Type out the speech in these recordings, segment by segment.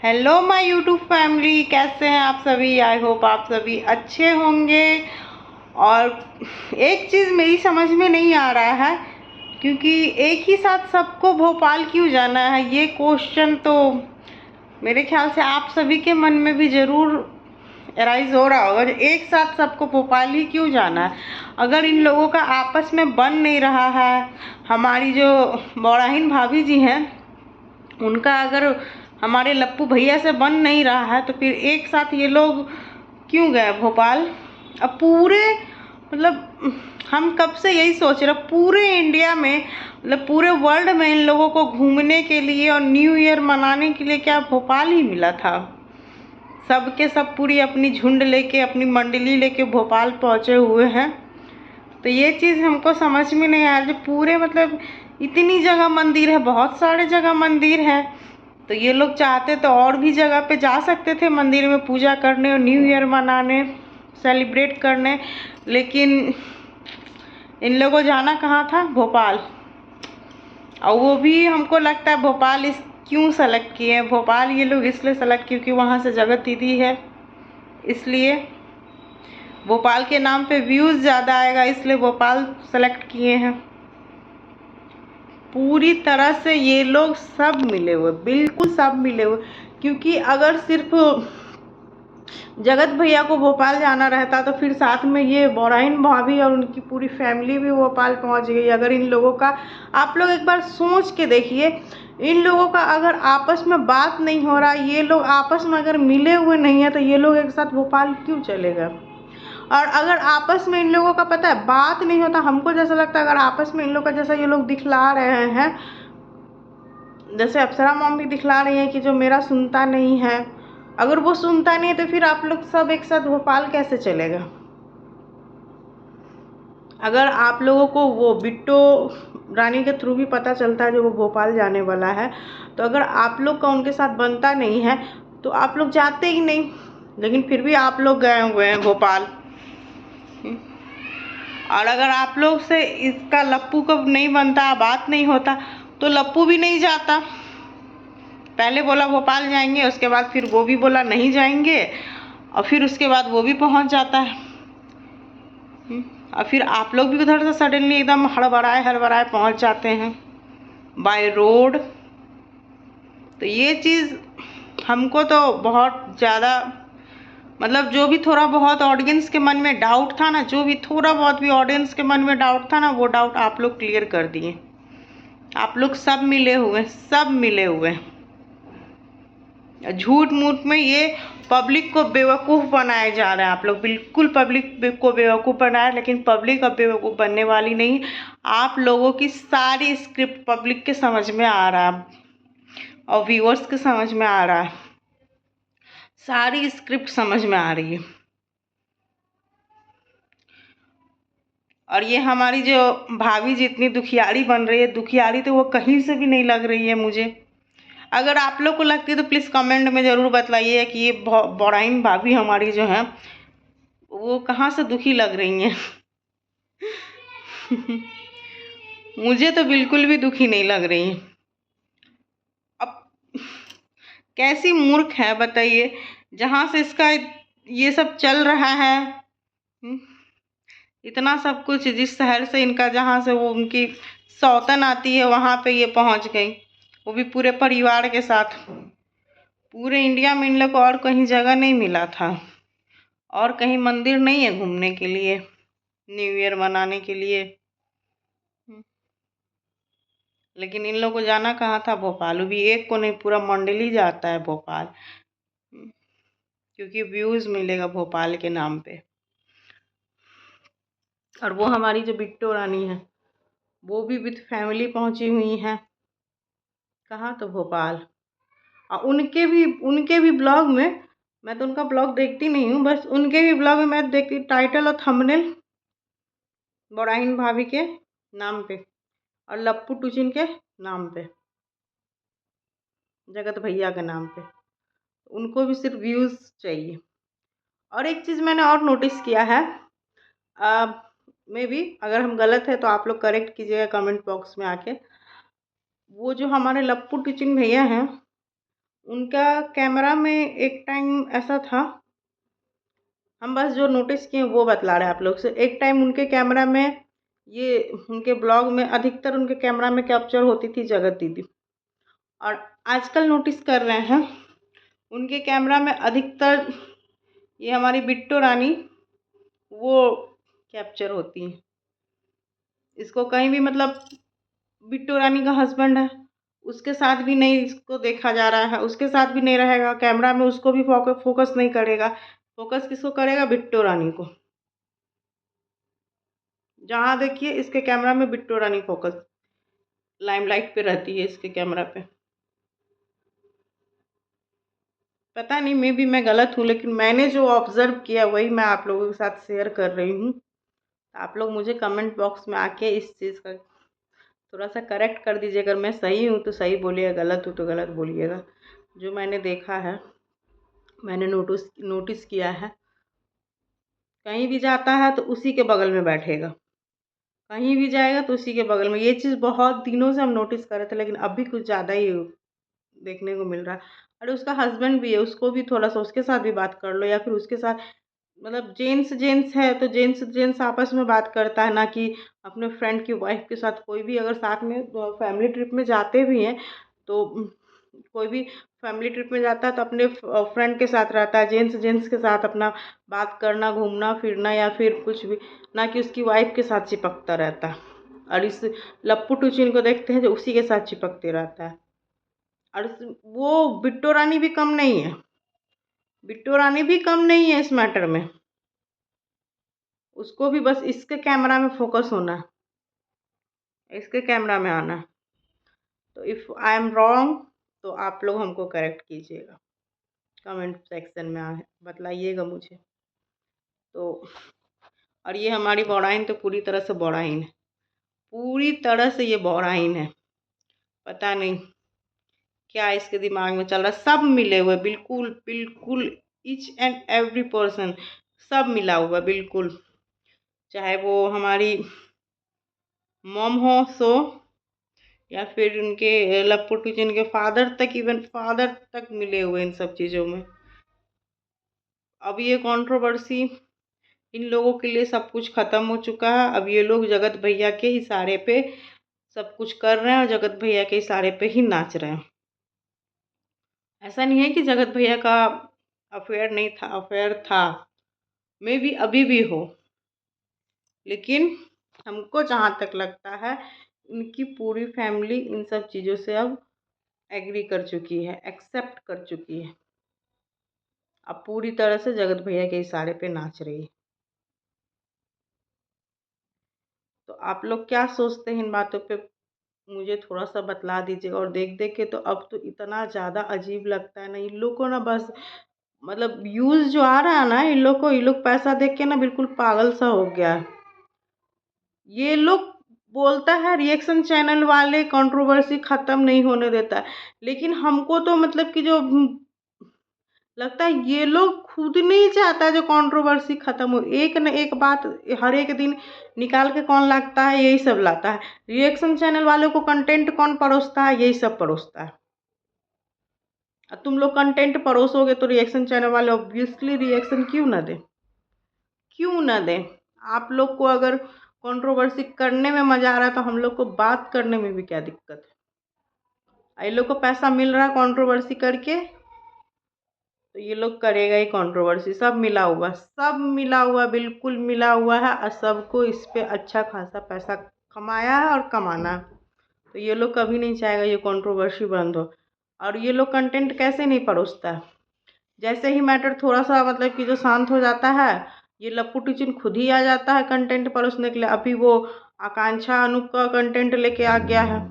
Hello my YouTube family, कैसे हैं आप सभी। आई होप आप सभी अच्छे होंगे। और एक चीज़ मेरी समझ में नहीं आ रहा है, क्योंकि एक ही साथ सबको भोपाल क्यों जाना है, ये क्वेश्चन तो मेरे ख्याल से आप सभी के मन में भी ज़रूर अराइज हो रहा होगा। एक साथ सबको भोपाल ही क्यों जाना है? अगर इन लोगों का आपस में बन नहीं रहा है, हमारी जो बौड़ाहीन भाभी जी हैं उनका अगर हमारे लप्पू भैया से बन नहीं रहा है, तो फिर एक साथ ये लोग क्यों गए भोपाल? अब पूरे मतलब हम कब से यही सोच रहे, पूरे इंडिया में मतलब पूरे वर्ल्ड में इन लोगों को घूमने के लिए और न्यू ईयर मनाने के लिए क्या भोपाल ही मिला था? सब के सब पूरी अपनी झुंड लेके, अपनी मंडली लेके भोपाल पहुँचे हुए हैं। तो ये चीज़ हमको समझ में नहीं आ रही। पूरे मतलब इतनी जगह मंदिर है, बहुत सारे जगह मंदिर है, तो ये लोग चाहते तो और भी जगह पे जा सकते थे मंदिर में पूजा करने और न्यू ईयर मनाने, सेलिब्रेट करने, लेकिन इन लोगों को जाना कहाँ था? भोपाल। और वो भी हमको लगता है भोपाल इस क्यों सेलेक्ट किए हैं? भोपाल ये लोग इसलिए सेलेक्ट क्योंकि वहाँ से जगत दीदी है, इसलिए भोपाल के नाम पे व्यूज़ ज़्यादा आएगा, इसलिए भोपाल सेलेक्ट किए हैं। पूरी तरह से ये लोग सब मिले हुए, बिल्कुल सब मिले हुए। क्योंकि अगर सिर्फ जगत भैया को भोपाल जाना रहता तो फिर साथ में ये बौड़ाहीन भाभी और उनकी पूरी फैमिली भी भोपाल पहुंच गई। अगर इन लोगों का, आप लोग एक बार सोच के देखिए, इन लोगों का अगर आपस में बात नहीं हो रहा, ये लोग आपस में अगर मिले हुए नहीं है, तो ये लोग एक साथ भोपाल क्यों चले गए? और अगर आपस में इन लोगों का पता है बात नहीं होता, हमको जैसा लगता है अगर आपस में इन लोगों का जैसा ये लोग दिखला रहे हैं, जैसे अप्सरा मॉम भी दिखला रही है कि जो मेरा सुनता नहीं है, अगर वो सुनता नहीं है तो फिर आप लोग सब एक साथ भोपाल कैसे चलेगा? अगर आप लोगों को वो बिट्टो रानी के थ्रू भी पता चलता है जो वो भोपाल जाने वाला है, तो अगर आप लोग का उनके साथ बनता नहीं है तो आप लोग जाते ही नहीं, लेकिन फिर भी आप लोग गए हुए हैं भोपाल। और अगर आप लोग से इसका लप्पू को नहीं बनता, बात नहीं होता, तो लप्पू भी नहीं जाता। पहले बोला भोपाल जाएंगे, उसके बाद फिर वो भी बोला नहीं जाएंगे, और फिर उसके बाद वो भी पहुंच जाता है। और फिर आप लोग भी उधर से सडनली एकदम हड़बड़ाए हड़बड़ाए पहुंच जाते हैं बाय रोड। तो ये चीज़ हमको तो बहुत ज़्यादा, मतलब जो भी थोड़ा बहुत ऑडियंस के मन में डाउट था ना, जो भी थोड़ा बहुत भी ऑडियंस के मन में डाउट था ना, वो डाउट आप लोग क्लियर कर दिए। आप लोग सब मिले हुए, सब मिले हुए। झूठ मूठ में ये पब्लिक को बेवकूफ़ बनाए जा रहे हैं आप लोग, बिल्कुल पब्लिक को बेवकूफ़ बनाए, लेकिन पब्लिक अब बेवकूफ़ बनने वाली नहीं। आप लोगों की सारी स्क्रिप्ट पब्लिक के समझ में आ रहा है और व्यूअर्स के समझ में आ रहा है, सारी स्क्रिप्ट समझ में आ रही है। और ये हमारी जो भाभी जितनी दुखियारी बन रही है, दुखियारी तो वो कहीं से भी नहीं लग रही है मुझे। अगर आप लोग को लगती है तो प्लीज़ कमेंट में ज़रूर बताइए कि ये बौड़ाहीन भाभी हमारी जो है वो कहाँ से दुखी लग रही हैं। मुझे तो बिल्कुल भी दुखी नहीं लग रही हैं। अब कैसी मूर्ख है बताइए, जहाँ से इसका ये सब चल रहा है, इतना सब कुछ, जिस शहर से इनका, जहाँ से वो उनकी सौतन आती है, वहाँ पे ये पहुँच गई, वो भी पूरे परिवार के साथ। पूरे इंडिया में इन लोग को और कहीं जगह नहीं मिला था, और कहीं मंदिर नहीं है घूमने के लिए, न्यू ईयर मनाने के लिए, लेकिन इन लोग को जाना कहाँ था? भोपाल। भी एक को नहीं, पूरा मंडली जाता है भोपाल, क्योंकि व्यूज़ मिलेगा भोपाल के नाम पे। और वो हमारी जो बिट्टो रानी है वो भी विथ फैमिली पहुंची हुई हैं, कहाँ? तो भोपाल। और उनके भी ब्लॉग में, मैं तो उनका ब्लॉग देखती नहीं हूँ, बस उनके भी ब्लॉग में मैं देखती टाइटल और थंबनेल बौड़ाहीन भाभी के नाम पे और लप्पू टूचिन के नाम पे, जगत भैया के नाम पे। उनको भी सिर्फ व्यूज़ चाहिए। और एक चीज़ मैंने और नोटिस किया है, मे बी अगर हम गलत है तो आप लोग करेक्ट कीजिएगा कमेंट बॉक्स में आके। वो जो हमारे लप्पू टूचिन भैया हैं, उनका कैमरा में एक टाइम ऐसा था, हम बस जो नोटिस किए वो बतला रहे हैं आप लोग से। एक टाइम उनके कैमरा में, ये उनके ब्लॉग में अधिकतर उनके कैमरा में कैप्चर होती थी जगत दीदी, और आजकल नोटिस कर रहे हैं उनके कैमरा में अधिकतर ये हमारी बिट्टू रानी वो कैप्चर होती हैं। इसको कहीं भी मतलब बिट्टू रानी का हस्बैंड है, उसके साथ भी नहीं इसको देखा जा रहा है, उसके साथ भी नहीं रहेगा कैमरा में, उसको भी फोकस नहीं करेगा। फोकस किसको करेगा? बिट्टू रानी को। जहाँ देखिए इसके कैमरा में बिट्टू रानी फोकस लाइमलाइट पे रहती है इसके कैमरा पे। पता नहीं, मे भी मैं गलत हूँ, लेकिन मैंने जो ऑब्जर्व किया वही मैं आप लोगों के साथ शेयर कर रही हूँ। आप लोग मुझे कमेंट बॉक्स में आके इस चीज़ का थोड़ा सा करेक्ट कर दीजिए। अगर मैं सही हूँ तो सही बोलिएगा, गलत हूँ तो गलत बोलिएगा। जो मैंने देखा है, मैंने नोटिस किया है, कहीं भी जाता है तो उसी के बगल में बैठेगा, कहीं भी जाएगा तो उसी के बगल में। ये चीज़ बहुत दिनों से हम नोटिस कर रहे थे, लेकिन अभी कुछ ज़्यादा ही देखने को मिल रहा है। अरे उसका हस्बैंड भी है, उसको भी थोड़ा सा उसके साथ भी बात कर लो, या फिर उसके साथ मतलब जेंट्स है तो जेंट्स आपस में बात करता है, ना कि अपने फ्रेंड की वाइफ के साथ। कोई भी अगर साथ में फैमिली ट्रिप में जाते भी हैं तो कोई भी फैमिली ट्रिप में जाता है तो अपने फ्रेंड के साथ रहता है, जेंट्स के साथ अपना बात करना, घूमना फिरना या फिर कुछ भी, ना कि उसकी वाइफ के साथ चिपकता रहता है। और इस लप्पू टूचिन को देखते हैं जो उसी के साथ चिपकते रहता है। और वो बिट्टू रानी भी कम नहीं है, बिट्टू रानी भी कम नहीं है इस मैटर में। उसको भी बस इसके कैमरा में फोकस होना है, इसके कैमरा में आना है। तो इफ़ आई एम रॉन्ग तो आप लोग हमको करेक्ट कीजिएगा, कमेंट सेक्शन में बतलाइएगा मुझे। तो और ये हमारी बौड़ाइन तो पूरी तरह से बौड़ाइन है, पूरी तरह से ये बौड़ाइन है। पता नहीं क्या इसके दिमाग में चल रहा है। सब मिले हुए, बिल्कुल बिल्कुल ईच एंड एवरी पर्सन सब मिला हुआ बिल्कुल, चाहे वो हमारी मॉम हो सो, या फिर उनके लप्पू टूचन के फादर तक, इवन फादर तक मिले हुए इन सब चीज़ों में। अब ये कंट्रोवर्सी इन लोगों के लिए सब कुछ ख़त्म हो चुका है। अब ये लोग जगत भैया के इशारे पे सब कुछ कर रहे हैं और जगत भैया के इशारे पे ही नाच रहे हैं। ऐसा नहीं है कि जगत भैया का अफेयर नहीं था, अफेयर था, मे भी अभी भी हो, लेकिन हमको जहाँ तक लगता है इनकी पूरी फैमिली इन सब चीज़ों से अब एग्री कर चुकी है, एक्सेप्ट कर चुकी है। अब पूरी तरह से जगत भैया के इशारे पे नाच रही है। तो आप लोग क्या सोचते हैं इन बातों पे, मुझे थोड़ा सा बतला दीजिएगा। और देख देख के तो अब तो इतना ज़्यादा अजीब लगता है ना, इन लोग को ना बस मतलब व्यूज़ जो आ रहा है ना, इन लोग पैसा देख के ना बिल्कुल पागल सा हो गया है। ये लोग बोलता है रिएक्शन चैनल वाले कंट्रोवर्सी ख़त्म नहीं होने देता है, लेकिन हमको तो मतलब कि जो लगता है ये लोग खुद नहीं चाहता जो कंट्रोवर्सी ख़त्म हो। एक न एक बात हर एक दिन निकाल के कौन लाता है? यही सब लाता है। रिएक्शन चैनल वालों को कंटेंट कौन परोसता है? यही सब परोसता है। और तुम लोग कंटेंट परोसोगे तो रिएक्शन चैनल वाले ऑब्वियसली रिएक्शन क्यों ना दें, क्यों ना दें। आप लोग को अगर कंट्रोवर्सी करने में मज़ा आ रहा है तो हम लोग को बात करने में भी क्या दिक्कत है? ये लोग को पैसा मिल रहा है कंट्रोवर्सी करके, तो ये लोग करेगा ही कंट्रोवर्सी। सब मिला हुआ, सब मिला हुआ, बिल्कुल मिला हुआ है, और सबको इस पे अच्छा खासा पैसा कमाया है और कमाना है। तो ये लोग कभी नहीं चाहेगा ये कंट्रोवर्सी बंद हो। और ये लोग कंटेंट कैसे नहीं परोसता है? जैसे ही मैटर थोड़ा सा मतलब कि जो शांत हो जाता है, ये लप्पू टिचिन खुद ही आ जाता है कंटेंट परोसने के लिए। अभी वो आकांक्षा अनूप का कंटेंट लेके आ गया है,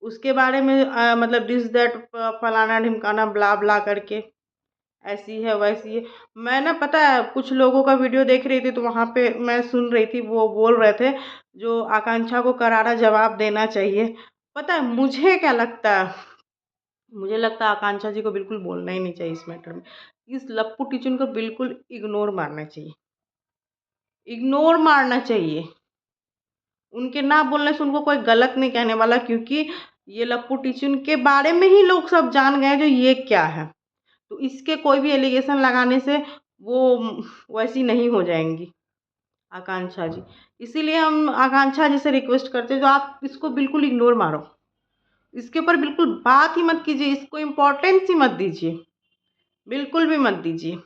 उसके बारे में मतलब दिस दैट फलाना ढिमकाना ब्ला ब्ला करके, ऐसी है वैसी है। मैं ना पता है कुछ लोगों का वीडियो देख रही थी, तो वहाँ पे मैं सुन रही थी, वो बोल रहे थे जो आकांक्षा को करारा जवाब देना चाहिए। पता है मुझे क्या लगता है? मुझे लगता है आकांक्षा जी को बिल्कुल बोलना ही नहीं चाहिए इस मैटर में। इस लप्पू टिचन को बिल्कुल इग्नोर मारना चाहिए, इग्नोर मारना चाहिए। उनके ना बोलने से उनको कोई गलत नहीं कहने वाला, क्योंकि ये लप्पू टिचुन के बारे में ही लोग सब जान गए जो ये क्या है। तो इसके कोई भी एलिगेशन लगाने से वो वैसी नहीं हो जाएंगी आकांक्षा जी। इसीलिए हम आकांक्षा जी से रिक्वेस्ट करते हैं जो आप इसको बिल्कुल इग्नोर मारो, इसके ऊपर बिल्कुल बात ही मत कीजिए, इसको इम्पोर्टेंस ही मत दीजिए, बिल्कुल भी मत दीजिए।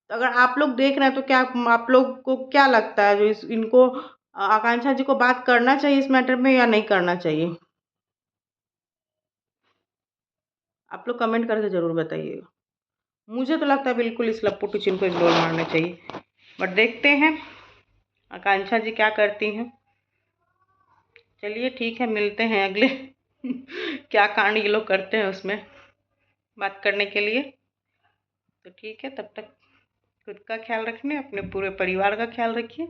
तो अगर आप लोग देख रहे हैं तो क्या आप लोग को क्या लगता है, जो इनको आकांक्षा जी को बात करना चाहिए इस मैटर में या नहीं करना चाहिए? आप लोग कमेंट करके ज़रूर बताइएगा। मुझे तो लगता है बिल्कुल इस लप्पू टिचुन को इग्नोर मारना चाहिए, बट देखते हैं आकांक्षा जी क्या करती हैं। चलिए ठीक है, मिलते हैं अगले क्या कांड ये लोग करते हैं उसमें बात करने के लिए। तो ठीक है, तब तक खुद का ख्याल रखने, अपने पूरे परिवार का ख्याल रखिए।